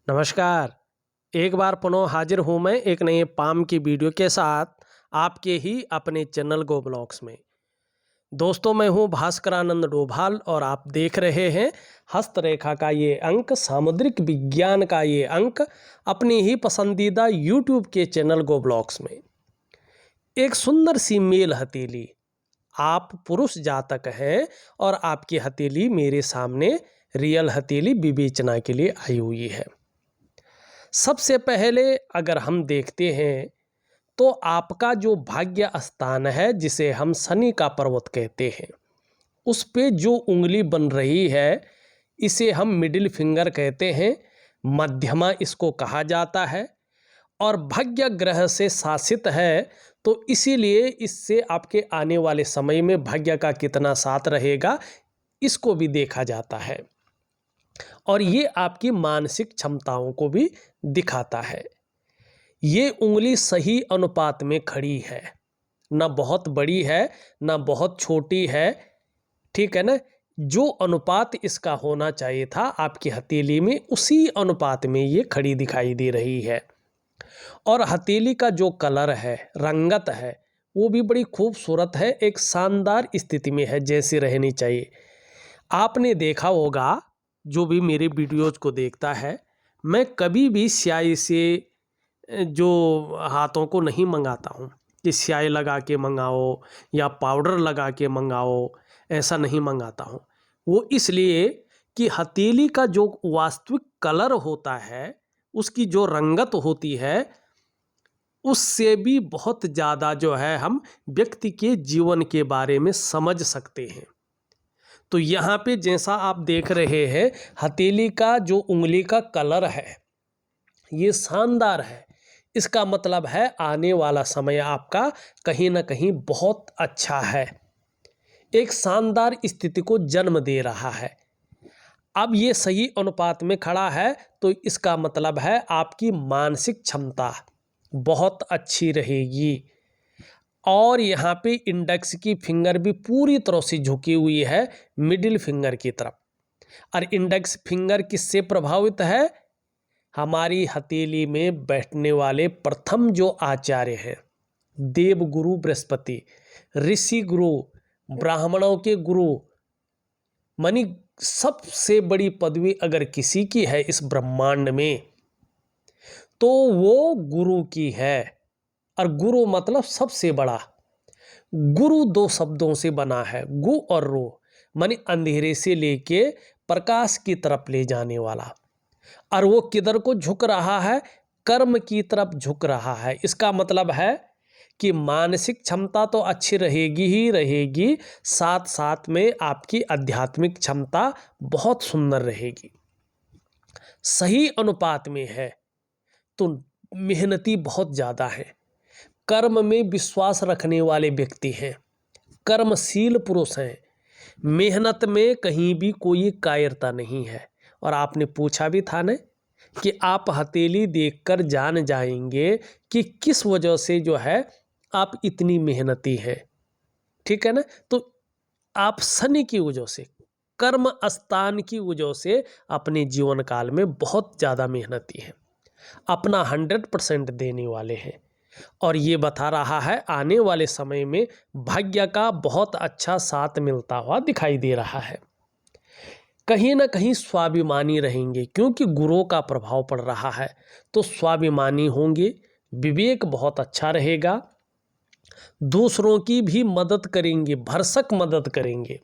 नमस्कार। एक बार पुनः हाजिर हूँ मैं एक नए पाम की वीडियो के साथ आपके ही अपने चैनल गो ब्लॉग्स में। दोस्तों, मैं हूँ भास्करानंद डोभाल और आप देख रहे हैं हस्तरेखा का ये अंक, सामुद्रिक विज्ञान का ये अंक अपनी ही पसंदीदा यूट्यूब के चैनल गो ब्लॉग्स में। एक सुंदर सी मेल हथेली, आप पुरुष जातक हैं और आपकी हथेली मेरे सामने रियल हथेली विवेचना के लिए आई हुई है। सबसे पहले अगर हम देखते हैं तो आपका जो भाग्य स्थान है, जिसे हम शनि का पर्वत कहते हैं, उस पे जो उंगली बन रही है इसे हम मिडिल फिंगर कहते हैं, मध्यमा इसको कहा जाता है और भाग्य ग्रह से शासित है। तो इसीलिए इससे आपके आने वाले समय में भाग्य का कितना साथ रहेगा इसको भी देखा जाता है और ये आपकी मानसिक क्षमताओं को भी दिखाता है। ये उंगली सही अनुपात में खड़ी है, ना बहुत बड़ी है ना बहुत छोटी है, ठीक है ना। जो अनुपात इसका होना चाहिए था आपकी हथेली में, उसी अनुपात में ये खड़ी दिखाई दे रही है। और हथेली का जो कलर है, रंगत है, वो भी बड़ी खूबसूरत है, एक शानदार स्थिति में है जैसी रहनी चाहिए। आपने देखा होगा, जो भी मेरे वीडियोज़ को देखता है, मैं कभी भी स्याही से जो हाथों को नहीं मंगाता हूँ कि स्याही लगा के मंगाओ या पाउडर लगा के मंगाओ, ऐसा नहीं मंगाता हूँ। वो इसलिए कि हथेली का जो वास्तविक कलर होता है, उसकी जो रंगत होती है, उससे भी बहुत ज़्यादा जो है हम व्यक्ति के जीवन के बारे में समझ सकते हैं। तो यहाँ पे जैसा आप देख रहे हैं, हथेली का जो उंगली का कलर है ये शानदार है। इसका मतलब है आने वाला समय आपका कहीं ना कहीं बहुत अच्छा है, एक शानदार स्थिति को जन्म दे रहा है। अब ये सही अनुपात में खड़ा है तो इसका मतलब है आपकी मानसिक क्षमता बहुत अच्छी रहेगी। और यहाँ पे इंडेक्स की फिंगर भी पूरी तरह से झुकी हुई है मिडिल फिंगर की तरफ। और इंडेक्स फिंगर किससे प्रभावित है? हमारी हथेली में बैठने वाले प्रथम जो आचार्य हैं, देव गुरु बृहस्पति, ऋषि गुरु, ब्राह्मणों के गुरु, मानी सबसे बड़ी पदवी अगर किसी की है इस ब्रह्मांड में तो वो गुरु की है। और गुरु मतलब सबसे बड़ा। गुरु दो शब्दों से बना है, गु और रो, मानी अंधेरे से लेके प्रकाश की तरफ ले जाने वाला। और वो किधर को झुक रहा है? कर्म की तरफ झुक रहा है। इसका मतलब है कि मानसिक क्षमता तो अच्छी रहेगी ही रहेगी, साथ साथ में आपकी आध्यात्मिक क्षमता बहुत सुंदर रहेगी। सही अनुपात में है तो मेहनती बहुत ज़्यादा है, कर्म में विश्वास रखने वाले व्यक्ति हैं, कर्मशील पुरुष हैं, मेहनत में कहीं भी कोई कायरता नहीं है। और आपने पूछा भी था ना कि आप हथेली देखकर जान जाएंगे कि किस वजह से जो है आप इतनी मेहनती हैं, ठीक है ना। तो आप शनि की वजह से, कर्म स्थान की वजह से अपने जीवन काल में बहुत ज़्यादा मेहनती हैं, अपना 100% देने वाले हैं। और ये बता रहा है आने वाले समय में भाग्य का बहुत अच्छा साथ मिलता हुआ दिखाई दे रहा है। कहीं ना कहीं स्वाभिमानी रहेंगे क्योंकि गुरु का प्रभाव पड़ रहा है, तो स्वाभिमानी होंगे, विवेक बहुत अच्छा रहेगा, दूसरों की भी मदद करेंगे, भरसक मदद करेंगे,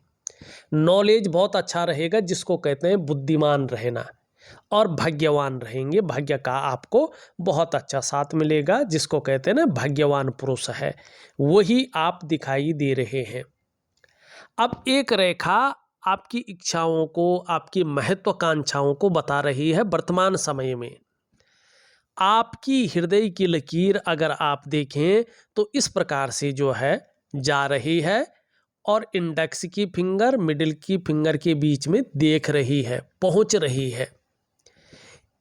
नॉलेज बहुत अच्छा रहेगा जिसको कहते हैं बुद्धिमान रहना, और भाग्यवान रहेंगे। भाग्य का आपको बहुत अच्छा साथ मिलेगा, जिसको कहते हैं ना भाग्यवान पुरुष है, वही आप दिखाई दे रहे हैं। अब एक रेखा आपकी इच्छाओं को, आपकी महत्वाकांक्षाओं को बता रही है। वर्तमान समय में आपकी हृदय की लकीर अगर आप देखें तो इस प्रकार से जो है जा रही है और इंडेक्स की फिंगर मिडिल की फिंगर के बीच में देख रही है, पहुंच रही है।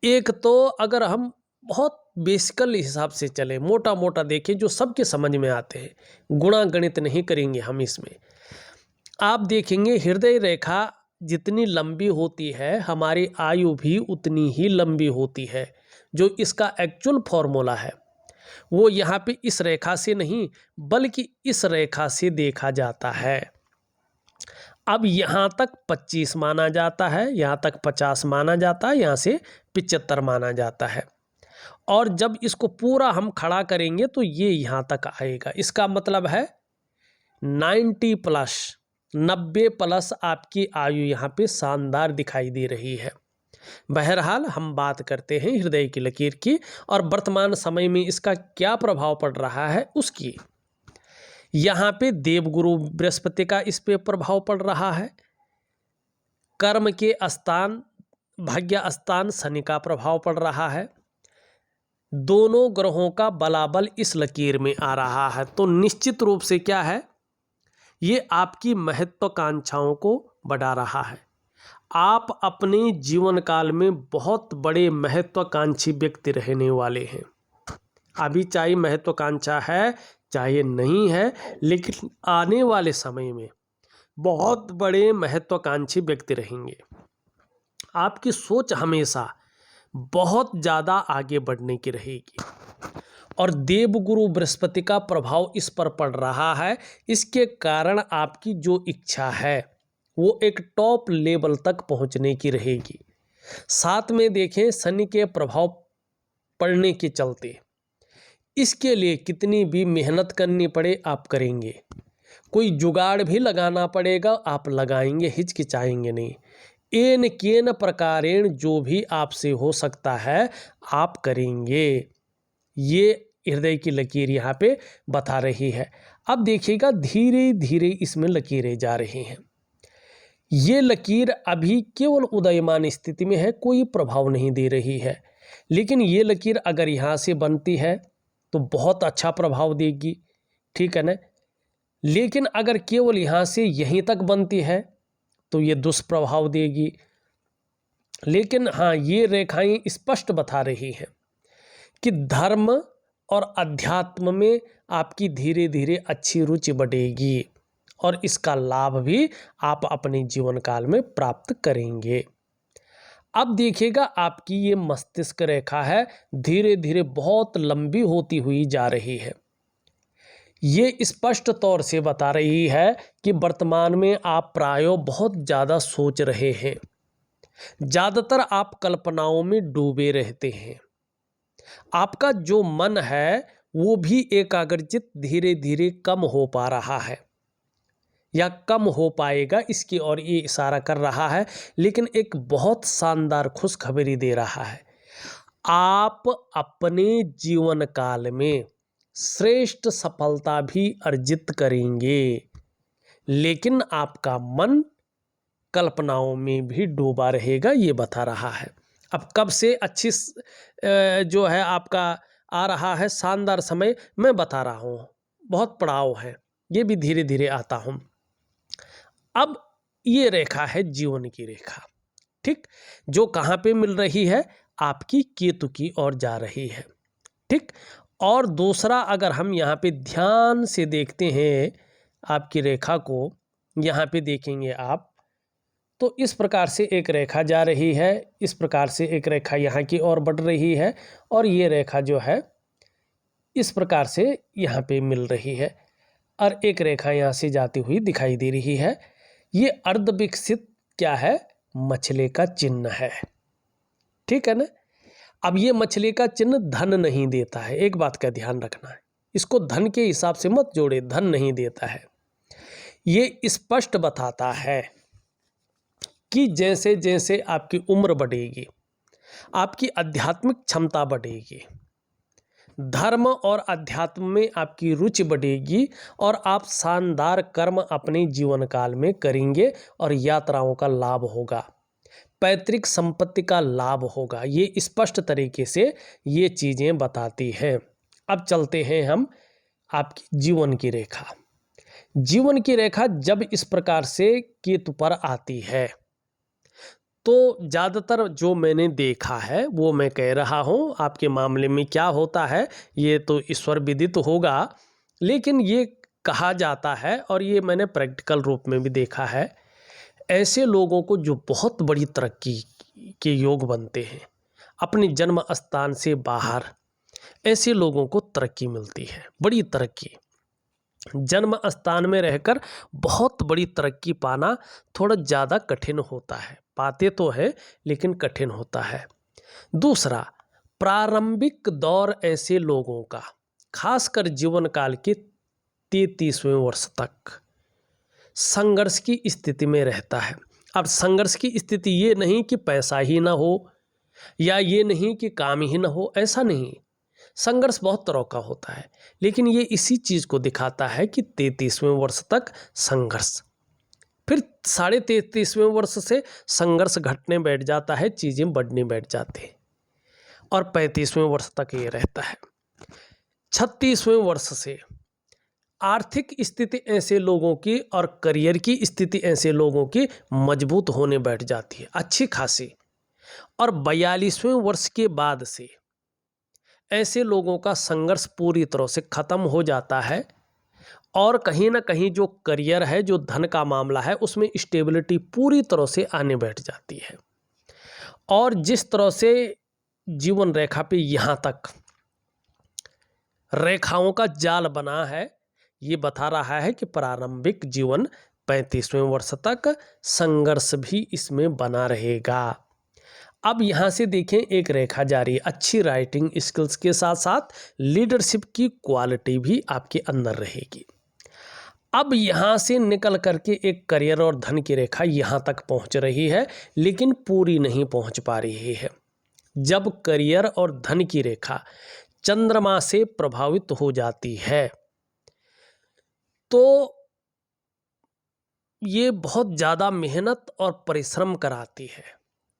एक तो अगर हम बहुत बेसिकल हिसाब से चले, मोटा मोटा देखें जो सबके समझ में आते हैं, गुणा गणित नहीं करेंगे हम इसमें। आप देखेंगे हृदय रेखा जितनी लंबी होती है हमारी आयु भी उतनी ही लंबी होती है। जो इसका एक्चुअल फॉर्मूला है वो यहाँ पे इस रेखा से नहीं बल्कि इस रेखा से देखा जाता है। अब यहाँ तक 25 माना जाता है, यहाँ तक 50 माना जाता है, यहाँ से 75 माना जाता है। और जब इसको पूरा हम खड़ा करेंगे तो ये यहाँ तक आएगा। इसका मतलब है 90 प्लस, 90 प्लस आपकी आयु यहाँ पे शानदार दिखाई दे रही है। बहरहाल हम बात करते हैं हृदय की लकीर की और वर्तमान समय में इसका क्या प्रभाव पड़ रहा है उसकी। यहाँ पे देवगुरु बृहस्पति का इस पे प्रभाव पड़ रहा है। कर्म के स्थान भाग्य स्थान शनि का प्रभाव पड़ रहा है। दोनों ग्रहों का बलाबल इस लकीर में आ रहा है। तो निश्चित रूप से क्या है, ये आपकी महत्वाकांक्षाओं को बढ़ा रहा है। आप अपने जीवन काल में बहुत बड़े महत्वाकांक्षी व्यक्ति रहने वाले हैं। अभी चाहे महत्वाकांक्षा है चाहे नहीं है, लेकिन आने वाले समय में बहुत बड़े महत्वाकांक्षी व्यक्ति रहेंगे। आपकी सोच हमेशा बहुत ज़्यादा आगे बढ़ने की रहेगी और देवगुरु बृहस्पति का प्रभाव इस पर पड़ रहा है। इसके कारण आपकी जो इच्छा है वो एक टॉप लेवल तक पहुंचने की रहेगी। साथ में देखें शनि के प्रभाव पड़ने के चलते इसके लिए कितनी भी मेहनत करनी पड़े आप करेंगे, कोई जुगाड़ भी लगाना पड़ेगा आप लगाएंगे, हिचकिचाएंगे नहीं। एन केन प्रकारेण जो भी आपसे हो सकता है आप करेंगे। ये हृदय की लकीर यहाँ पे बता रही है। अब देखिएगा धीरे धीरे इसमें लकीरें जा रही हैं। ये लकीर अभी केवल उदयमान स्थिति में है, कोई प्रभाव नहीं दे रही है, लेकिन ये लकीर अगर यहाँ से बनती है तो बहुत अच्छा प्रभाव देगी, ठीक है ना। लेकिन अगर केवल यहाँ से यहीं तक बनती है तो ये दुष्प्रभाव देगी। लेकिन हाँ, ये रेखाएं स्पष्ट बता रही हैं कि धर्म और अध्यात्म में आपकी धीरे धीरे अच्छी रुचि बढ़ेगी और इसका लाभ भी आप अपने जीवन काल में प्राप्त करेंगे। अब देखिएगा आपकी ये मस्तिष्क रेखा है धीरे धीरे बहुत लंबी होती हुई जा रही है। ये स्पष्ट तौर से बता रही है कि वर्तमान में आप प्रायों बहुत ज़्यादा सोच रहे हैं, ज़्यादातर आप कल्पनाओं में डूबे रहते हैं। आपका जो मन है वो भी एकाग्रचित धीरे धीरे कम हो पा रहा है या कम हो पाएगा, इसकी ओर ये इशारा कर रहा है। लेकिन एक बहुत शानदार खुशखबरी दे रहा है, आप अपने जीवन काल में श्रेष्ठ सफलता भी अर्जित करेंगे, लेकिन आपका मन कल्पनाओं में भी डूबा रहेगा, ये बता रहा है। अब कब से अच्छी जो है आपका आ रहा है शानदार समय, मैं बता रहा हूँ, बहुत पड़ाव है, ये भी धीरे धीरे आता हूँ। अब ये रेखा है जीवन की रेखा, ठीक, जो कहाँ पे मिल रही है, आपकी केतु की ओर जा रही है, ठीक। और दूसरा अगर हम यहाँ पे ध्यान से देखते हैं आपकी रेखा को, यहाँ पे देखेंगे आप तो इस प्रकार से एक रेखा जा रही है, इस प्रकार से एक रेखा यहाँ की ओर बढ़ रही है और ये रेखा जो है इस प्रकार से यहाँ पे मिल रही है और एक रेखा यहाँ से जाती हुई दिखाई दे रही है। ये अर्ध विकसित क्या है, मछली का चिन्ह है, ठीक है ना। अब ये मछली का चिन्ह धन नहीं देता है, एक बात का ध्यान रखना है, इसको धन के हिसाब से मत जोड़े, धन नहीं देता है। ये स्पष्ट बताता है कि जैसे जैसे आपकी उम्र बढ़ेगी आपकी आध्यात्मिक क्षमता बढ़ेगी, धर्म और अध्यात्म में आपकी रुचि बढ़ेगी और आप शानदार कर्म अपने जीवन काल में करेंगे और यात्राओं का लाभ होगा, पैतृक संपत्ति का लाभ होगा। ये स्पष्ट तरीके से ये चीज़ें बताती हैं। अब चलते हैं हम आपकी जीवन की रेखा। जीवन की रेखा जब इस प्रकार से केतु पर आती है तो ज़्यादातर जो मैंने देखा है वो मैं कह रहा हूँ। आपके मामले में क्या होता है ये तो ईश्वर विदित होगा, लेकिन ये कहा जाता है और ये मैंने प्रैक्टिकल रूप में भी देखा है, ऐसे लोगों को जो बहुत बड़ी तरक्की के योग बनते हैं, अपने जन्म स्थान से बाहर, ऐसे लोगों को तरक्की मिलती है, बड़ी तरक्की। जन्म स्थान में रहकर बहुत बड़ी तरक्की पाना थोड़ा ज़्यादा कठिन होता है, पाते तो है लेकिन कठिन होता है। दूसरा, प्रारंभिक दौर ऐसे लोगों का खासकर जीवन काल के 33वें वर्ष तक संघर्ष की स्थिति में रहता है। अब संघर्ष की स्थिति ये नहीं कि पैसा ही ना हो या ये नहीं कि काम ही ना हो, ऐसा नहीं। संघर्ष बहुत तरह का होता है, लेकिन ये इसी चीज़ को दिखाता है कि 33वें वर्ष तक संघर्ष, फिर 33.5वें वर्ष से संघर्ष घटने बैठ जाता है, चीज़ें बढ़ने बैठ जाती हैं और 35वें वर्ष तक ये रहता है। 36वें वर्ष से आर्थिक स्थिति ऐसे लोगों की और करियर की स्थिति ऐसे लोगों की मजबूत होने बैठ जाती है, अच्छी खासी। और 42वें वर्ष के बाद से ऐसे लोगों का संघर्ष पूरी तरह से ख़त्म हो जाता है और कहीं ना कहीं जो करियर है, जो धन का मामला है, उसमें स्टेबिलिटी पूरी तरह से आने बैठ जाती है। और जिस तरह से जीवन रेखा पे यहाँ तक रेखाओं का जाल बना है, ये बता रहा है कि प्रारंभिक जीवन 35वें वर्ष तक संघर्ष भी इसमें बना रहेगा। अब यहाँ से देखें, एक रेखा जा रही है, अच्छी राइटिंग स्किल्स के साथ साथ लीडरशिप की क्वालिटी भी आपके अंदर रहेगी। अब यहाँ से निकल करके एक करियर और धन की रेखा यहाँ तक पहुँच रही है, लेकिन पूरी नहीं पहुँच पा रही है। जब करियर और धन की रेखा चंद्रमा से प्रभावित हो जाती है तो ये बहुत ज़्यादा मेहनत और परिश्रम कराती है,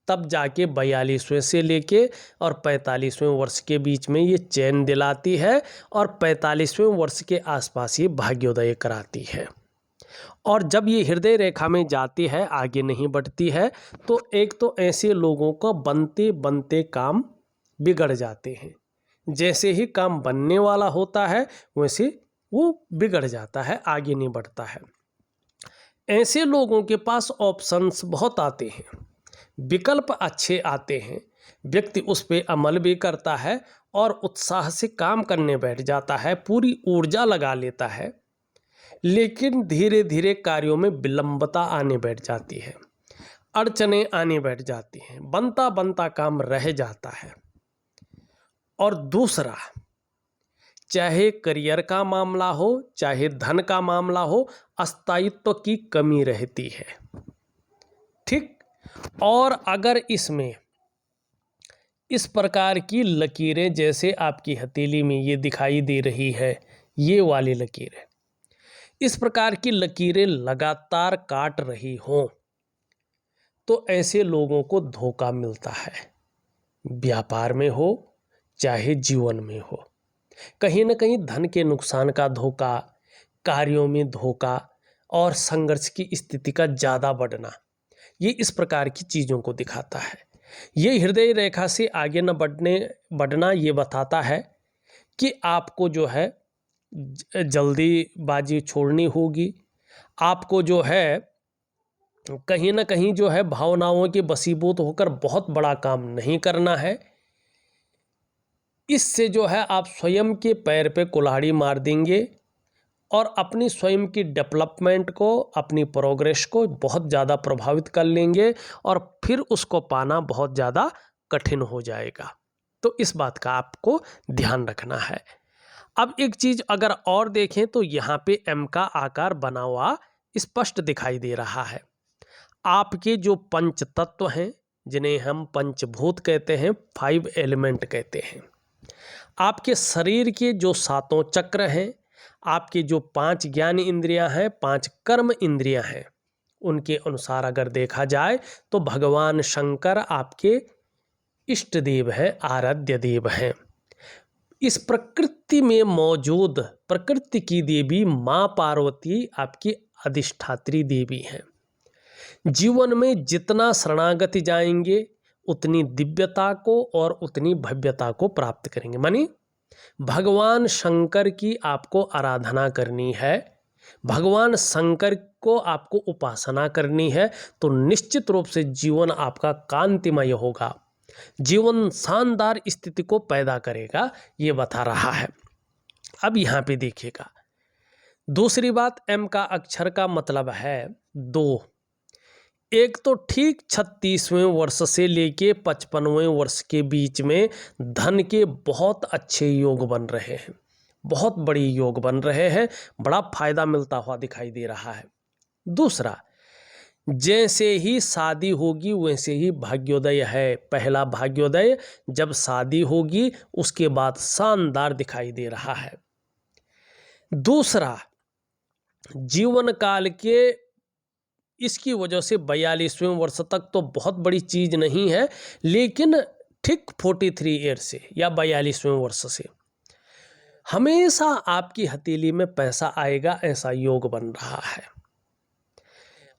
तब जाके 42वें से लेके और 45वें वर्ष के बीच में ये चैन दिलाती है और 45वें वर्ष के आसपास ये भाग्योदय कराती है। और जब ये हृदय रेखा में जाती है, आगे नहीं बढ़ती है, तो एक तो ऐसे लोगों का बनते बनते काम बिगड़ जाते हैं। जैसे ही काम बनने वाला होता है वैसे वो बिगड़ जाता है, आगे नहीं बढ़ता है। ऐसे लोगों के पास ऑप्शंस बहुत आते हैं, विकल्प अच्छे आते हैं, व्यक्ति उस पर अमल भी करता है और उत्साह से काम करने बैठ जाता है, पूरी ऊर्जा लगा लेता है, लेकिन धीरे धीरे कार्यों में विलंबता आने बैठ जाती है, अड़चनें आने बैठ जाती हैं, बनता बनता काम रह जाता है। और दूसरा, चाहे करियर का मामला हो चाहे धन का मामला हो, स्थायित्व की कमी रहती है, ठीक। और अगर इसमें इस प्रकार की लकीरें जैसे आपकी हथेली में ये दिखाई दे रही है, ये वाली लकीरें, इस प्रकार की लकीरें लगातार काट रही हों तो ऐसे लोगों को धोखा मिलता है, व्यापार में हो चाहे जीवन में हो। कहीं ना कहीं धन के नुकसान का धोखा, कार्यों में धोखा और संघर्ष की स्थिति का ज़्यादा बढ़ना, ये इस प्रकार की चीज़ों को दिखाता है। ये हृदय रेखा से आगे न बढ़ना ये बताता है कि आपको जो है जल्दीबाजी छोड़नी होगी, आपको जो है कहीं ना कहीं जो है भावनाओं के वशीभूत होकर बहुत बड़ा काम नहीं करना है। इससे जो है आप स्वयं के पैर पे कुल्हाड़ी मार देंगे और अपनी स्वयं की डेवलपमेंट को, अपनी प्रोग्रेस को बहुत ज़्यादा प्रभावित कर लेंगे और फिर उसको पाना बहुत ज़्यादा कठिन हो जाएगा। तो इस बात का आपको ध्यान रखना है। अब एक चीज़ अगर और देखें तो यहाँ पे एम का आकार बना हुआ स्पष्ट दिखाई दे रहा है। आपके जो पंच तत्व हैं, जिन्हें हम पंचभूत कहते हैं, 5 एलिमेंट कहते हैं, आपके शरीर के जो 7 चक्र हैं, आपके जो 5 ज्ञान इंद्रियां हैं, 5 कर्म इंद्रियां हैं, उनके अनुसार अगर देखा जाए तो भगवान शंकर आपके इष्ट देव हैं, आराध्य देव हैं। इस प्रकृति में मौजूद प्रकृति की देवी माँ पार्वती आपकी अधिष्ठात्री देवी हैं। जीवन में जितना शरणागति जाएंगे उतनी दिव्यता को और उतनी भव्यता को प्राप्त करेंगे। मानी भगवान शंकर की आपको आराधना करनी है, भगवान शंकर को आपको उपासना करनी है तो निश्चित रूप से जीवन आपका कांतिमय होगा, जीवन शानदार स्थिति को पैदा करेगा, ये बता रहा है। अब यहाँ पे देखिएगा, दूसरी बात, एम का अक्षर का मतलब है 2। एक तो ठीक 36वें वर्ष से लेके 55वें वर्ष के बीच में धन के बहुत अच्छे योग बन रहे हैं, बहुत बड़ी योग बन रहे हैं, बड़ा फायदा मिलता हुआ दिखाई दे रहा है। दूसरा, जैसे ही शादी होगी वैसे ही भाग्योदय है। पहला भाग्योदय जब शादी होगी उसके बाद शानदार दिखाई दे रहा है। दूसरा, जीवन काल के इसकी वजह से 42वें वर्ष तक तो बहुत बड़ी चीज़ नहीं है, लेकिन ठीक 43 ईयर से या 42वें वर्ष से हमेशा आपकी हथेली में पैसा आएगा, ऐसा योग बन रहा है।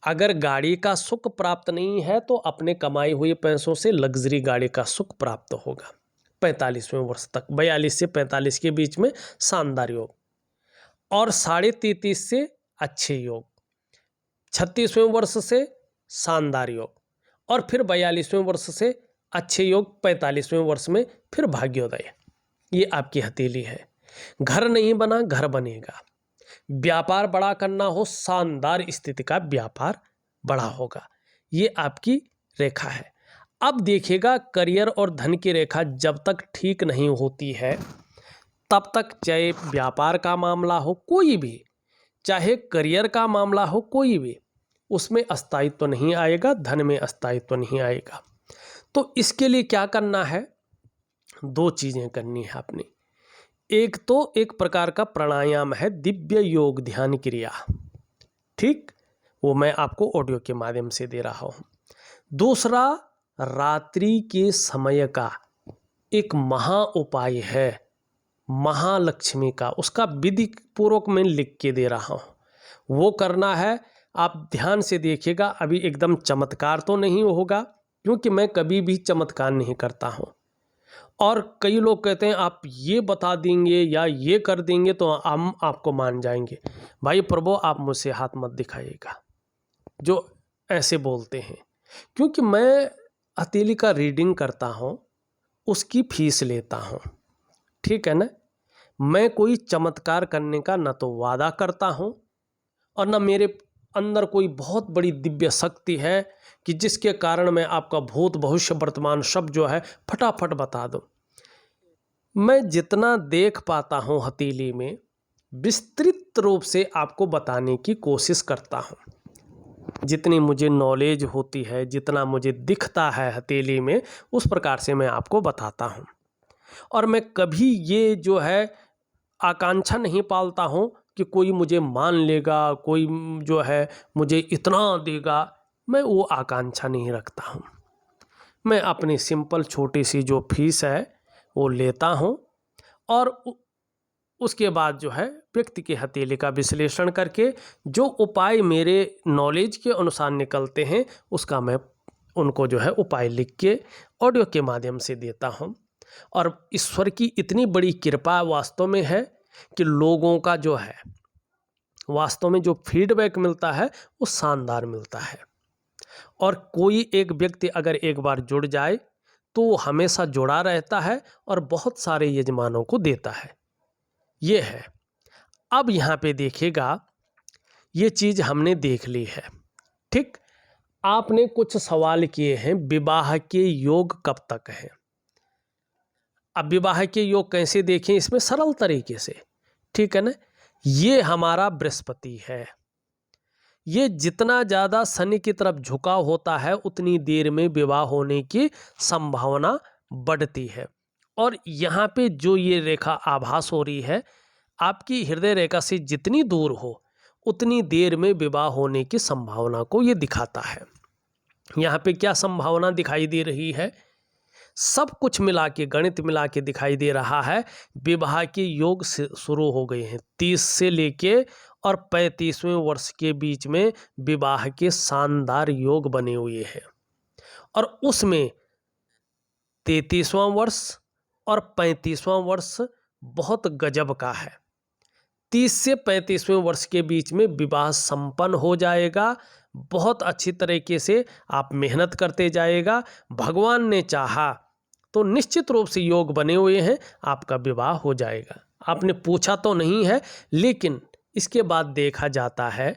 अगर गाड़ी का सुख प्राप्त नहीं है तो अपने कमाई हुए पैसों से लग्जरी गाड़ी का सुख प्राप्त होगा 45वें वर्ष तक। 42 से 45 के बीच में शानदार योग, और 33.5 से अच्छे योग, 36वें वर्ष से शानदार योग, और फिर 42वें वर्ष से अच्छे योग, 45वें वर्ष में फिर भाग्योदय। ये आपकी हथेली है। घर नहीं बना, घर बनेगा। व्यापार बड़ा करना हो, शानदार स्थिति का व्यापार बड़ा होगा। ये आपकी रेखा है। अब देखिएगा, करियर और धन की रेखा जब तक ठीक नहीं होती है तब तक, चाहे व्यापार का मामला हो कोई भी, चाहे करियर का मामला हो कोई भी, उसमें स्थायित्व नहीं आएगा, धन में स्थायित्व नहीं आएगा। तो इसके लिए क्या करना है? 2 चीज़ें करनी है आपने। एक तो एक प्रकार का प्राणायाम है, दिव्य योग ध्यान क्रिया, ठीक, वो मैं आपको ऑडियो के माध्यम से दे रहा हूँ। दूसरा, रात्रि के समय का एक महा उपाय है, महालक्ष्मी का, उसका विधि पूर्वक मैं लिख के दे रहा हूँ, वो करना है। आप ध्यान से देखिएगा, अभी एकदम चमत्कार तो नहीं होगा, क्योंकि मैं कभी भी चमत्कार नहीं करता हूँ। और कई लोग कहते हैं आप ये बता देंगे या ये कर देंगे तो हम आपको मान जाएंगे। भाई प्रभु, आप मुझसे हाथ मत दिखाइएगा जो ऐसे बोलते हैं, क्योंकि मैं हथेली का रीडिंग करता हूँ, उसकी फीस लेता हूँ, ठीक है ना। मैं कोई चमत्कार करने का न तो वादा करता हूँ और न मेरे अंदर कोई बहुत बड़ी दिव्य शक्ति है कि जिसके कारण मैं आपका भूत भविष्य वर्तमान सब जो है फटाफट बता दूँ। मैं जितना देख पाता हूँ हथेली में, विस्तृत रूप से आपको बताने की कोशिश करता हूँ। जितनी मुझे नॉलेज होती है, जितना मुझे दिखता है हथेली में, उस प्रकार से मैं आपको बताता हूँ। और मैं कभी ये जो है आकांक्षा नहीं पालता हूँ कि कोई मुझे मान लेगा, कोई जो है मुझे इतना देगा, मैं वो आकांक्षा नहीं रखता हूँ। मैं अपनी सिंपल छोटी सी जो फीस है वो लेता हूँ, और उसके बाद जो है व्यक्ति के हथेली का विश्लेषण करके जो उपाय मेरे नॉलेज के अनुसार निकलते हैं, उसका मैं उनको जो है उपाय लिख के ऑडियो के माध्यम से देता हूँ। और ईश्वर की इतनी बड़ी कृपा वास्तव में है कि लोगों का जो है वास्तव में जो फीडबैक मिलता है वो शानदार मिलता है। और कोई एक व्यक्ति अगर एक बार जुड़ जाए तो वो हमेशा जुड़ा रहता है और बहुत सारे यजमानों को देता है। ये है। अब यहाँ पे देखिएगा, ये चीज़ हमने देख ली है, ठीक। आपने कुछ सवाल किए हैं, विवाह के योग कब तक हैं। अब विवाह के योग कैसे देखें इसमें सरल तरीके से, ठीक है ना। ये हमारा बृहस्पति है, ये जितना ज़्यादा शनि की तरफ झुकाव होता है उतनी देर में विवाह होने की संभावना बढ़ती है। और यहाँ पे जो ये रेखा आभास हो रही है, आपकी हृदय रेखा से जितनी दूर हो उतनी देर में विवाह होने की संभावना को ये दिखाता है। यहाँ पे क्या संभावना दिखाई दे रही है? सब कुछ मिला के, गणित मिला के दिखाई दे रहा है। विवाह के योग से शुरू हो गए हैं, 30 से लेके और 35वें वर्ष के बीच में विवाह के शानदार योग बने हुए हैं। और उसमें 33वां वर्ष और 35वां वर्ष बहुत गजब का है। 30 से 35वें वर्ष के बीच में विवाह संपन्न हो जाएगा। बहुत अच्छी तरीके से आप मेहनत करते जाएगा। भगवान ने चाहा तो निश्चित रूप से योग बने हुए हैं, आपका विवाह हो जाएगा। आपने पूछा तो नहीं है, लेकिन इसके बाद देखा जाता है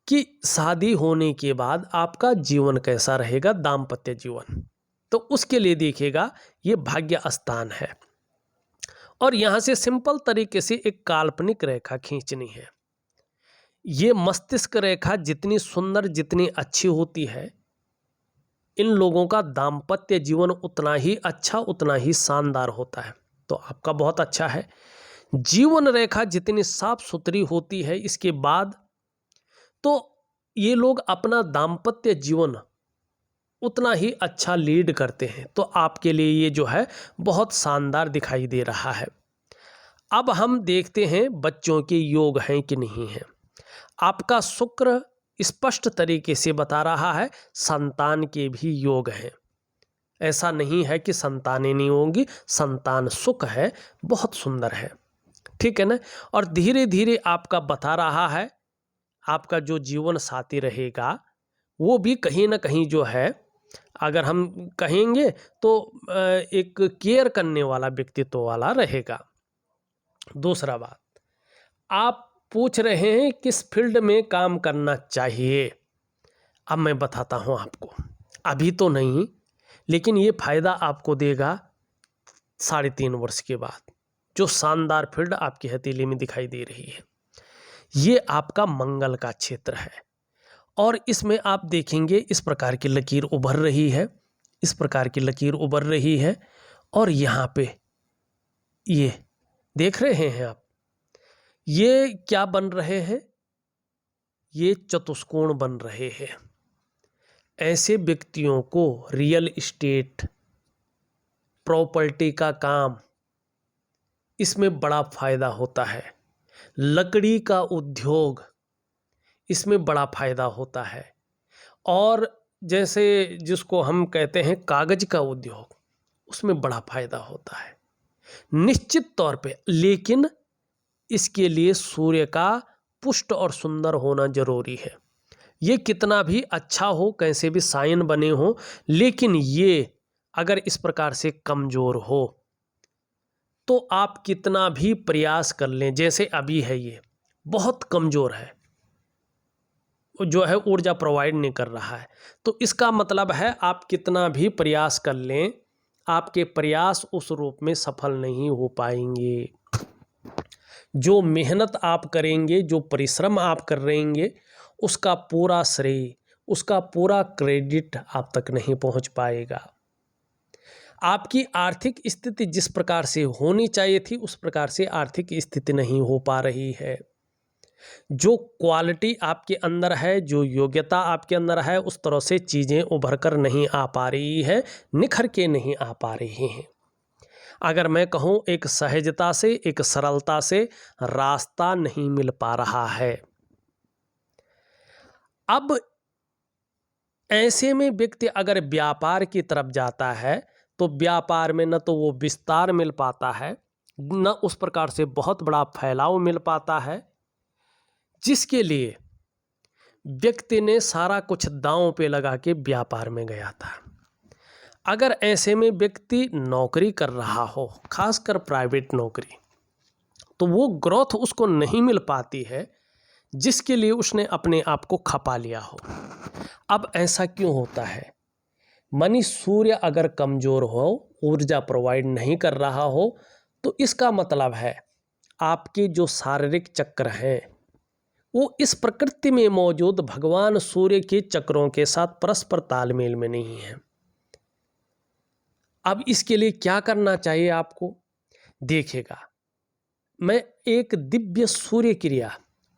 कि शादी होने के बाद आपका जीवन कैसा रहेगा, दाम्पत्य जीवन। तो उसके लिए देखिएगा, ये भाग्य स्थान है और यहाँ से सिंपल तरीके से एक काल्पनिक रेखा खींचनी है। ये मस्तिष्क रेखा जितनी सुंदर, जितनी अच्छी होती है, इन लोगों का दाम्पत्य जीवन उतना ही अच्छा, उतना ही शानदार होता है। तो आपका बहुत अच्छा है। जीवन रेखा जितनी साफ सुथरी होती है, इसके बाद तो ये लोग अपना दाम्पत्य जीवन उतना ही अच्छा लीड करते हैं। तो आपके लिए ये जो है बहुत शानदार दिखाई दे रहा है। अब हम देखते हैं बच्चों के योग हैं कि नहीं हैं। आपका शुक्र स्पष्ट तरीके से बता रहा है संतान के भी योग हैं। ऐसा नहीं है कि संतानें नहीं होंगी, संतान सुख है, बहुत सुंदर है, ठीक है ना। और धीरे धीरे आपका बता रहा है आपका जो जीवन साथी रहेगा वो भी कहीं ना कहीं जो है, अगर हम कहेंगे तो एक केयर करने वाला व्यक्तित्व वाला रहेगा। दूसरा बात, आप पूछ रहे हैं किस फील्ड में काम करना चाहिए। अब मैं बताता हूं आपको, अभी तो नहीं, लेकिन ये फायदा आपको देगा 3.5 वर्ष के बाद। जो शानदार फील्ड आपकी हथेली में दिखाई दे रही है, ये आपका मंगल का क्षेत्र है और इसमें आप देखेंगे इस प्रकार की लकीर उभर रही है, इस प्रकार की लकीर उभर रही है। और यहाँ पे ये देख रहे हैं आप, ये क्या बन रहे हैं, ये चतुष्कोण बन रहे हैं। ऐसे व्यक्तियों को रियल एस्टेट, प्रॉपर्टी का काम, इसमें बड़ा फायदा होता है। लकड़ी का उद्योग, इसमें बड़ा फायदा होता है। और जैसे जिसको हम कहते हैं कागज का उद्योग, उसमें बड़ा फायदा होता है निश्चित तौर पे। लेकिन इसके लिए सूर्य का पुष्ट और सुंदर होना जरूरी है। ये कितना भी अच्छा हो, कैसे भी साइन बने हो, लेकिन ये अगर इस प्रकार से कमजोर हो तो आप कितना भी प्रयास कर लें, जैसे अभी है ये बहुत कमजोर है, जो है ऊर्जा प्रोवाइड नहीं कर रहा है, तो इसका मतलब है आप कितना भी प्रयास कर लें, आपके प्रयास उस रूप में सफल नहीं हो पाएंगे। जो मेहनत आप करेंगे, जो परिश्रम आप कर रहेंगे, उसका पूरा श्रेय, उसका पूरा क्रेडिट आप तक नहीं पहुंच पाएगा। आपकी आर्थिक स्थिति जिस प्रकार से होनी चाहिए थी, उस प्रकार से आर्थिक स्थिति नहीं हो पा रही है। जो क्वालिटी आपके अंदर है, जो योग्यता आपके अंदर है, उस तरह से चीज़ें उभर कर नहीं आ पा रही है, निखर के नहीं आ पा रही हैं। अगर मैं कहूँ एक सहजता से, एक सरलता से रास्ता नहीं मिल पा रहा है। अब ऐसे में व्यक्ति अगर व्यापार की तरफ जाता है तो व्यापार में न तो वो विस्तार मिल पाता है, न उस प्रकार से बहुत बड़ा फैलाव मिल पाता है, जिसके लिए व्यक्ति ने सारा कुछ दांव पे लगा के व्यापार में गया था। अगर ऐसे में व्यक्ति नौकरी कर रहा हो, खासकर प्राइवेट नौकरी, तो वो ग्रोथ उसको नहीं मिल पाती है जिसके लिए उसने अपने आप को खपा लिया हो। अब ऐसा क्यों होता है? मानी सूर्य अगर कमजोर हो, ऊर्जा प्रोवाइड नहीं कर रहा हो, तो इसका मतलब है आपके जो शारीरिक चक्र हैं वो इस प्रकृति में मौजूद भगवान सूर्य के चक्रों के साथ परस्पर तालमेल में नहीं है। अब इसके लिए क्या करना चाहिए आपको? देखिएगा, मैं एक दिव्य सूर्य क्रिया,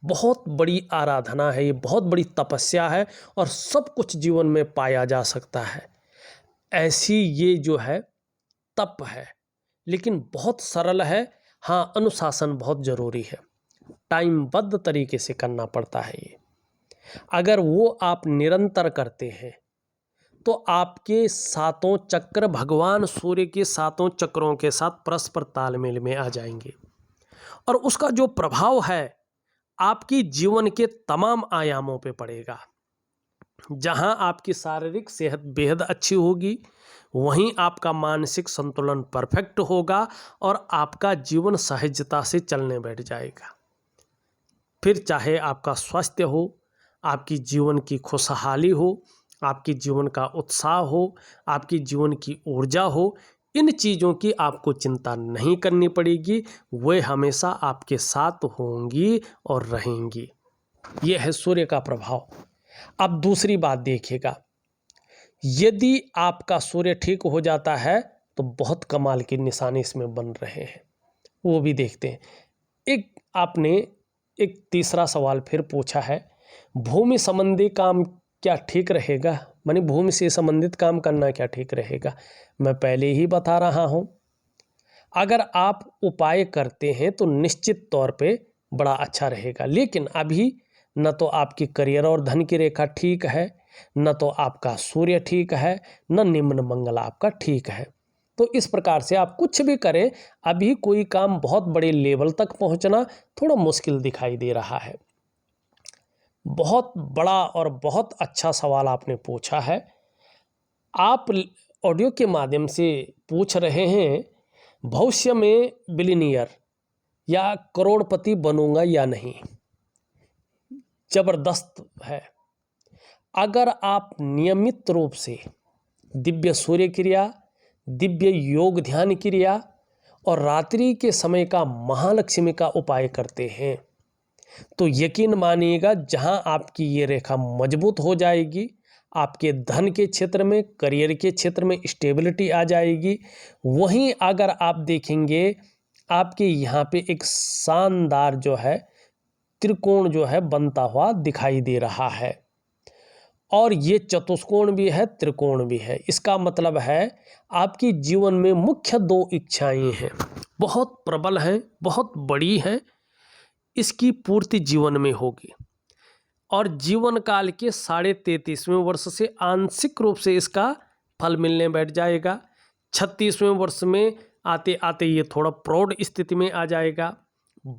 बहुत बड़ी आराधना है, ये बहुत बड़ी तपस्या है और सब कुछ जीवन में पाया जा सकता है। ऐसी ये जो है तप है, लेकिन बहुत सरल है। हाँ, अनुशासन बहुत जरूरी है, टाइमबद्ध तरीके से करना पड़ता है ये। अगर वो आप निरंतर करते हैं तो आपके सातों चक्र भगवान सूर्य के सातों चक्रों के साथ परस्पर तालमेल में आ जाएंगे और उसका जो प्रभाव है आपकी जीवन के तमाम आयामों पे पड़ेगा। जहां आपकी शारीरिक सेहत बेहद अच्छी होगी, वहीं आपका मानसिक संतुलन परफेक्ट होगा और आपका जीवन सहजता से चलने बैठ जाएगा। फिर चाहे आपका स्वास्थ्य हो, आपकी जीवन की खुशहाली हो, आपकी जीवन का उत्साह हो, आपकी जीवन की ऊर्जा हो, इन चीज़ों की आपको चिंता नहीं करनी पड़ेगी, वे हमेशा आपके साथ होंगी और रहेंगी। ये है सूर्य का प्रभाव। अब दूसरी बात देखिएगा, यदि आपका सूर्य ठीक हो जाता है तो बहुत कमाल की निशानी इसमें बन रहे हैं, वो भी देखते हैं। आपने एक तीसरा सवाल फिर पूछा है, भूमि संबंधी काम क्या ठीक रहेगा, मानी भूमि से संबंधित काम करना क्या ठीक रहेगा। मैं पहले ही बता रहा हूँ, अगर आप उपाय करते हैं तो निश्चित तौर पे बड़ा अच्छा रहेगा, लेकिन अभी न तो आपकी करियर और धन की रेखा ठीक है, न तो आपका सूर्य ठीक है, न निम्न मंगल आपका ठीक है। तो इस प्रकार से आप कुछ भी करें, अभी कोई काम बहुत बड़े लेवल तक पहुंचना थोड़ा मुश्किल दिखाई दे रहा है। बहुत बड़ा और बहुत अच्छा सवाल आपने पूछा है। आप ऑडियो के माध्यम से पूछ रहे हैं भविष्य में बिलियनियर या करोड़पति बनूंगा या नहीं। जबरदस्त है। अगर आप नियमित रूप से दिव्य सूर्य क्रिया, दिव्य योग ध्यान क्रिया और रात्रि के समय का महालक्ष्मी का उपाय करते हैं तो यकीन मानिएगा, जहां आपकी ये रेखा मजबूत हो जाएगी, आपके धन के क्षेत्र में, करियर के क्षेत्र में स्टेबिलिटी आ जाएगी। वहीं अगर आप देखेंगे आपके यहाँ पे एक शानदार जो है त्रिकोण जो है बनता हुआ दिखाई दे रहा है, और ये चतुष्कोण भी है, त्रिकोण भी है। इसका मतलब है आपकी जीवन में मुख्य दो इच्छाएं हैं, बहुत प्रबल हैं, बहुत बड़ी हैं, इसकी पूर्ति जीवन में होगी। और जीवन काल के 33.5वें वर्ष से आंशिक रूप से इसका फल मिलने बैठ जाएगा। 36वें वर्ष में आते आते ये थोड़ा प्रौढ़ स्थिति में आ जाएगा।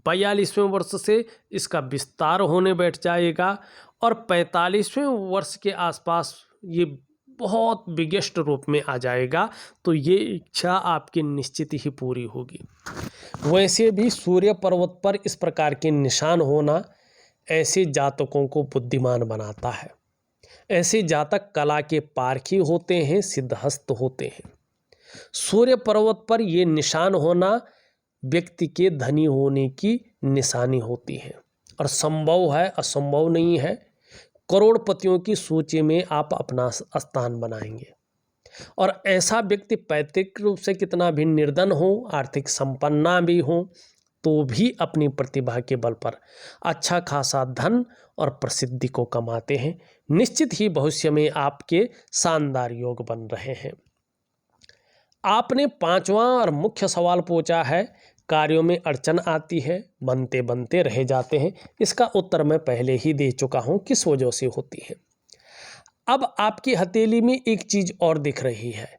42वें वर्ष से इसका विस्तार होने बैठ जाएगा और 45वें वर्ष के आसपास ये बहुत बिगेस्ट रूप में आ जाएगा। तो ये इच्छा आपकी निश्चित ही पूरी होगी। वैसे भी सूर्य पर्वत पर इस प्रकार के निशान होना ऐसे जातकों को बुद्धिमान बनाता है। ऐसे जातक कला के पारखी होते हैं, सिद्धहस्त होते हैं। सूर्य पर्वत पर ये निशान होना व्यक्ति के धनी होने की निशानी होती है और संभव है, असंभव नहीं है। करोड़पतियों की सूची में आप अपना स्थान बनाएंगे। और ऐसा व्यक्ति पैतृक रूप से कितना भी निर्धन हो, आर्थिक संपन्ना भी हो, तो भी अपनी प्रतिभा के बल पर अच्छा खासा धन और प्रसिद्धि को कमाते हैं। निश्चित ही भविष्य में आपके शानदार योग बन रहे हैं। आपने पांचवा और मुख्य सवाल पूछा है, कार्यों में अड़चन आती है, बनते बनते रह जाते हैं। इसका उत्तर मैं पहले ही दे चुका हूं, किस वजह से होती है। अब आपकी हथेली में एक चीज और दिख रही है।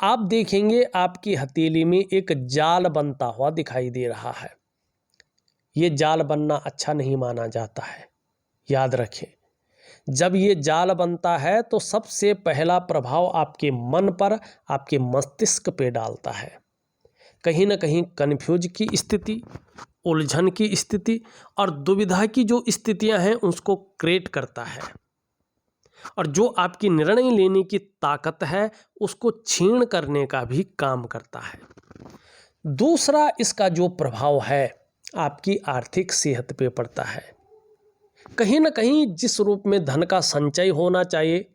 आप देखेंगे आपकी हथेली में एक जाल बनता हुआ दिखाई दे रहा है। ये जाल बनना अच्छा नहीं माना जाता है, याद रखें। जब ये जाल बनता है तो सबसे पहला प्रभाव आपके मन पर, आपके मस्तिष्क पे डालता है। कहीं ना कहीं कन्फ्यूज की स्थिति, उलझन की स्थिति और दुविधा की जो स्थितियां हैं उसको क्रिएट करता है, और जो आपकी निर्णय लेने की ताकत है उसको छीन करने का भी काम करता है। दूसरा इसका जो प्रभाव है आपकी आर्थिक सेहत पे पड़ता है। कहीं ना कहीं जिस रूप में धन का संचय होना चाहिए,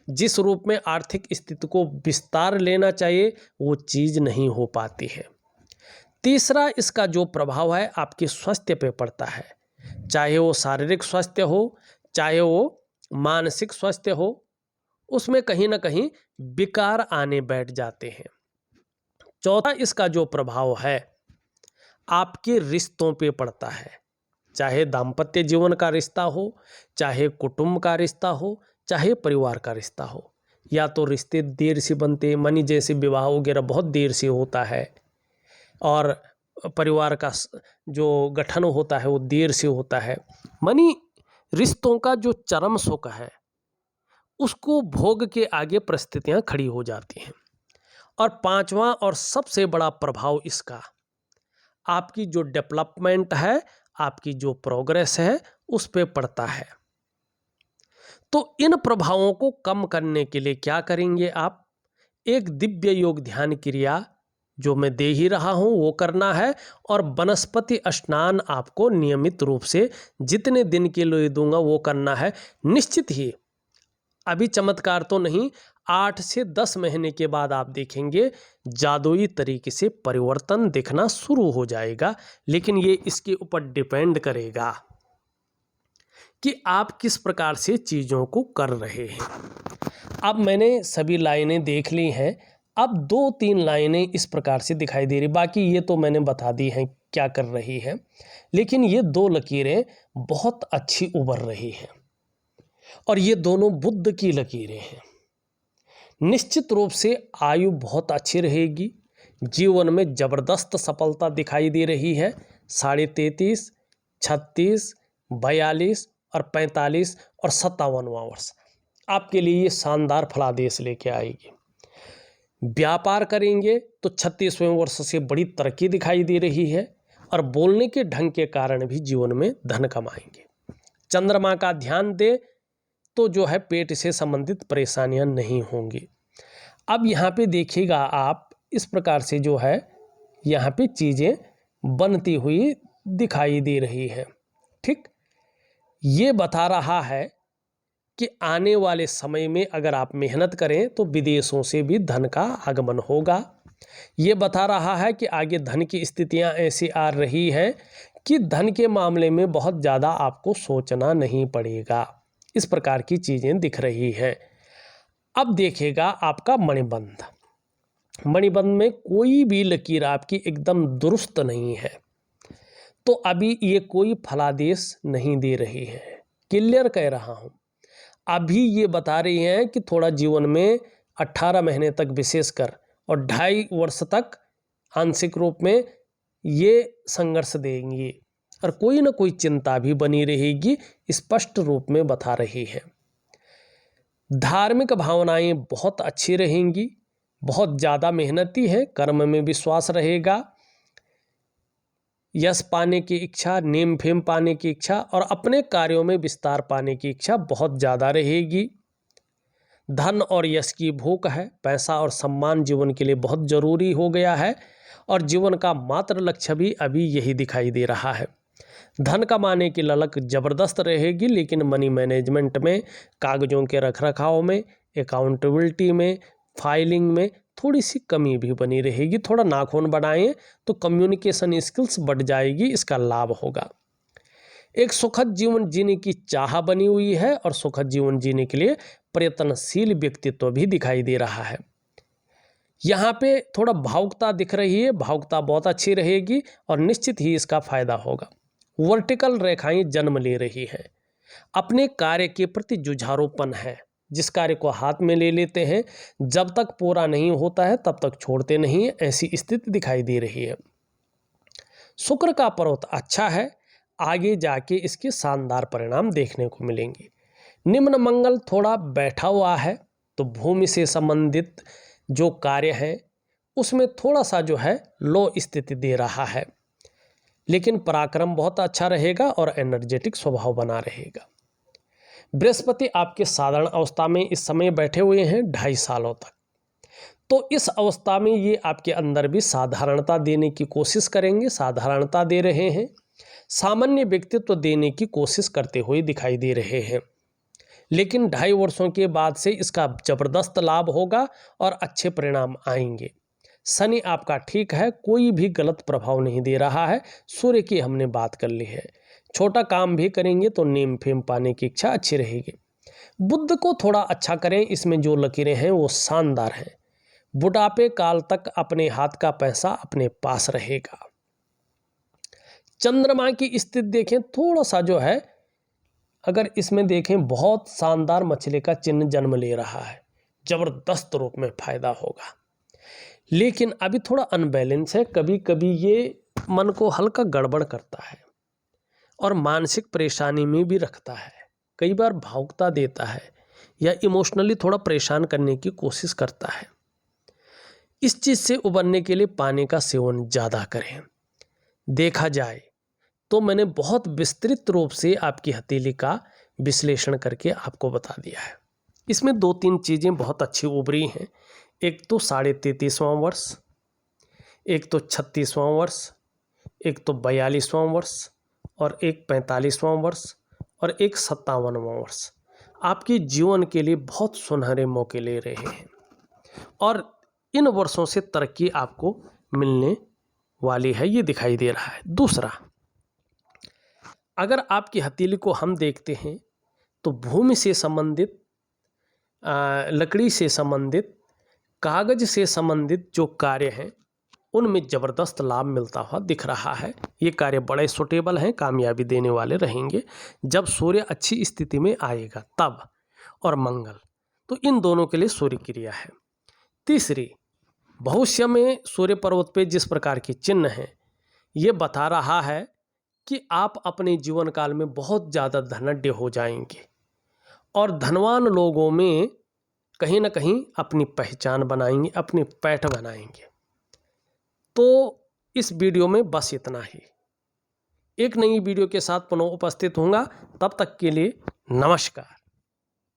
जिस रूप में आर्थिक स्थिति को विस्तार लेना चाहिए, वो चीज़ नहीं हो पाती है। तीसरा इसका जो प्रभाव है आपके स्वास्थ्य पे पड़ता है, चाहे वो शारीरिक स्वास्थ्य हो, चाहे वो मानसिक स्वास्थ्य हो, उसमें कहीं ना कहीं विकार आने बैठ जाते हैं। चौथा इसका जो प्रभाव है आपके रिश्तों पे पड़ता है, चाहे दाम्पत्य जीवन का रिश्ता हो, चाहे कुटुंब का रिश्ता हो, चाहे परिवार का रिश्ता हो। या तो रिश्ते देर से बनते, मानी जैसे विवाह वगैरह बहुत देर से होता है और परिवार का जो गठन होता है वो देर से होता है। मानी रिश्तों का जो चरम सुख है उसको भोग के आगे परिस्थितियां खड़ी हो जाती हैं। और पांचवा और सबसे बड़ा प्रभाव इसका आपकी जो डेवलपमेंट है, आपकी जो प्रोग्रेस है उस पे पड़ता है। तो इन प्रभावों को कम करने के लिए क्या करेंगे आप? एक दिव्य योग ध्यान क्रिया जो मैं दे ही रहा हूं वो करना है, और वनस्पति स्नान आपको नियमित रूप से जितने दिन के लिए दूंगा वो करना है। निश्चित ही अभी चमत्कार तो नहीं, 8 से 10 महीने के बाद आप देखेंगे जादुई तरीके से परिवर्तन दिखना शुरू हो जाएगा। लेकिन ये इसके ऊपर डिपेंड करेगा कि आप किस प्रकार से चीज़ों को कर रहे हैं। अब मैंने सभी लाइनें देख ली हैं, अब 2-3 लाइनें इस प्रकार से दिखाई दे रही, बाकी ये तो मैंने बता दी हैं क्या कर रही है। लेकिन ये 2 लकीरें बहुत अच्छी उभर रही हैं और ये दोनों बुद्ध की लकीरें हैं। निश्चित रूप से आयु बहुत अच्छी रहेगी, जीवन में ज़बरदस्त सफलता दिखाई दे रही है। 33.5, 36, 42 और 45 और 57वां वर्ष आपके लिए ये शानदार फलादेश लेके आएगी। व्यापार करेंगे तो 36वें वर्ष से बड़ी तरक्की दिखाई दे रही है और बोलने के ढंग के कारण भी जीवन में धन कमाएंगे। चंद्रमा का ध्यान दे तो जो है पेट से संबंधित परेशानियां नहीं होंगी। अब यहाँ पे देखिएगा आप इस प्रकार से जो है यहाँ पे चीज़ें बनती हुई दिखाई दे रही है। ठीक, ये बता रहा है कि आने वाले समय में अगर आप मेहनत करें तो विदेशों से भी धन का आगमन होगा। ये बता रहा है कि आगे धन की स्थितियां ऐसी आ रही है कि धन के मामले में बहुत ज़्यादा आपको सोचना नहीं पड़ेगा। इस प्रकार की चीज़ें दिख रही है। अब देखिएगा आपका मणिबंध, मणिबंध में कोई भी लकीर आपकी एकदम दुरुस्त नहीं है, तो अभी ये कोई फलादेश नहीं दे रही है। क्लियर कह रहा हूँ, अभी ये बता रही हैं कि थोड़ा जीवन में 18 महीने तक विशेषकर और 2.5 वर्ष तक आंशिक रूप में ये संघर्ष देंगी और कोई ना कोई चिंता भी बनी रहेगी, स्पष्ट रूप में बता रही है। धार्मिक भावनाएं बहुत अच्छी रहेंगी, बहुत ज़्यादा मेहनती है, कर्म में विश्वास रहेगा, यश पाने की इच्छा, नेम फेम पाने की इच्छा और अपने कार्यों में विस्तार पाने की इच्छा बहुत ज़्यादा रहेगी। धन और यश की भूख है, पैसा और सम्मान जीवन के लिए बहुत ज़रूरी हो गया है और जीवन का मात्र लक्ष्य भी अभी यही दिखाई दे रहा है। धन कमाने की ललक ज़बरदस्त रहेगी, लेकिन मनी मैनेजमेंट में, कागज़ों के रखरखाव में, अकाउंटेबिलिटी में, फाइलिंग में थोड़ी सी कमी भी बनी रहेगी। थोड़ा नाखून बढ़ाएं तो कम्युनिकेशन स्किल्स बढ़ जाएगी, इसका लाभ होगा। एक सुखद जीवन जीने की चाह बनी हुई है और सुखद जीवन जीने के लिए प्रयत्नशील व्यक्तित्व भी दिखाई दे रहा है। यहाँ पे थोड़ा भावुकता दिख रही है, भावुकता बहुत अच्छी रहेगी और निश्चित ही इसका फायदा होगा। वर्टिकल रेखाएं जन्म ले रही हैं, अपने कार्य के प्रति जुझारूपन है, जिस कार्य को हाथ में ले लेते हैं जब तक पूरा नहीं होता है तब तक छोड़ते नहीं है, ऐसी स्थिति दिखाई दे रही है। शुक्र का पर्वत अच्छा है, आगे जाके इसके शानदार परिणाम देखने को मिलेंगे। निम्न मंगल थोड़ा बैठा हुआ है, तो भूमि से संबंधित जो कार्य हैं उसमें थोड़ा सा जो है लो स्थिति दे रहा है, लेकिन पराक्रम बहुत अच्छा रहेगा और एनर्जेटिक स्वभाव बना रहेगा। बृहस्पति आपके साधारण अवस्था में इस समय बैठे हुए हैं 2.5 सालों तक, तो इस अवस्था में ये आपके अंदर भी साधारणता देने की कोशिश करेंगे, साधारणता दे रहे हैं, सामान्य व्यक्तित्व देने की कोशिश करते हुए दिखाई दे रहे हैं। लेकिन 2.5 वर्षों के बाद से इसका जबरदस्त लाभ होगा और अच्छे परिणाम आएंगे। शनि आपका ठीक है, कोई भी गलत प्रभाव नहीं दे रहा है। सूर्य की हमने बात कर ली है, छोटा काम भी करेंगे तो नेम फेम पाने की इच्छा अच्छी रहेगी। बुध को थोड़ा अच्छा करें, इसमें जो लकीरें हैं वो शानदार हैं। बुढ़ापे काल तक अपने हाथ का पैसा अपने पास रहेगा। चंद्रमा की स्थिति देखें, थोड़ा सा जो है अगर इसमें देखें बहुत शानदार मछली का चिन्ह जन्म ले रहा है, जबरदस्त रूप में फायदा होगा। लेकिन अभी थोड़ा अनबैलेंस है, कभी कभी ये मन को हल्का गड़बड़ करता है और मानसिक परेशानी में भी रखता है। कई बार भावुकता देता है या इमोशनली थोड़ा परेशान करने की कोशिश करता है। इस चीज़ से उबरने के लिए पानी का सेवन ज़्यादा करें। देखा जाए तो मैंने बहुत विस्तृत रूप से आपकी हथेली का विश्लेषण करके आपको बता दिया है। इसमें 2-3 चीज़ें बहुत अच्छी उभरी हैं। एक तो 33.5वां वर्ष, एक तो 36वां वर्ष, एक तो 42वां वर्ष और एक 45वां वर्ष और एक 57वां वर्ष आपके जीवन के लिए बहुत सुनहरे मौके ले रहे हैं और इन वर्षों से तरक्की आपको मिलने वाली है, ये दिखाई दे रहा है। दूसरा, अगर आपकी हथेली को हम देखते हैं तो भूमि से संबंधित, लकड़ी से संबंधित, कागज से संबंधित जो कार्य हैं उनमें ज़बरदस्त लाभ मिलता हुआ दिख रहा है। ये कार्य बड़े सुटेबल हैं, कामयाबी देने वाले रहेंगे जब सूर्य अच्छी स्थिति में आएगा तब, और मंगल, तो इन दोनों के लिए सूर्य क्रिया है। तीसरी, भविष्य में सूर्य पर्वत पे जिस प्रकार की चिन्ह हैं ये बता रहा है कि आप अपने जीवन काल में बहुत ज़्यादा धनाढ्य हो जाएंगे और धनवान लोगों में कहीं ना कहीं अपनी पहचान बनाएंगे, अपनी पैठ बनाएंगे। तो इस वीडियो में बस इतना ही। एक नई वीडियो के साथ पुनः उपस्थित होऊंगा, तब तक के लिए नमस्कार।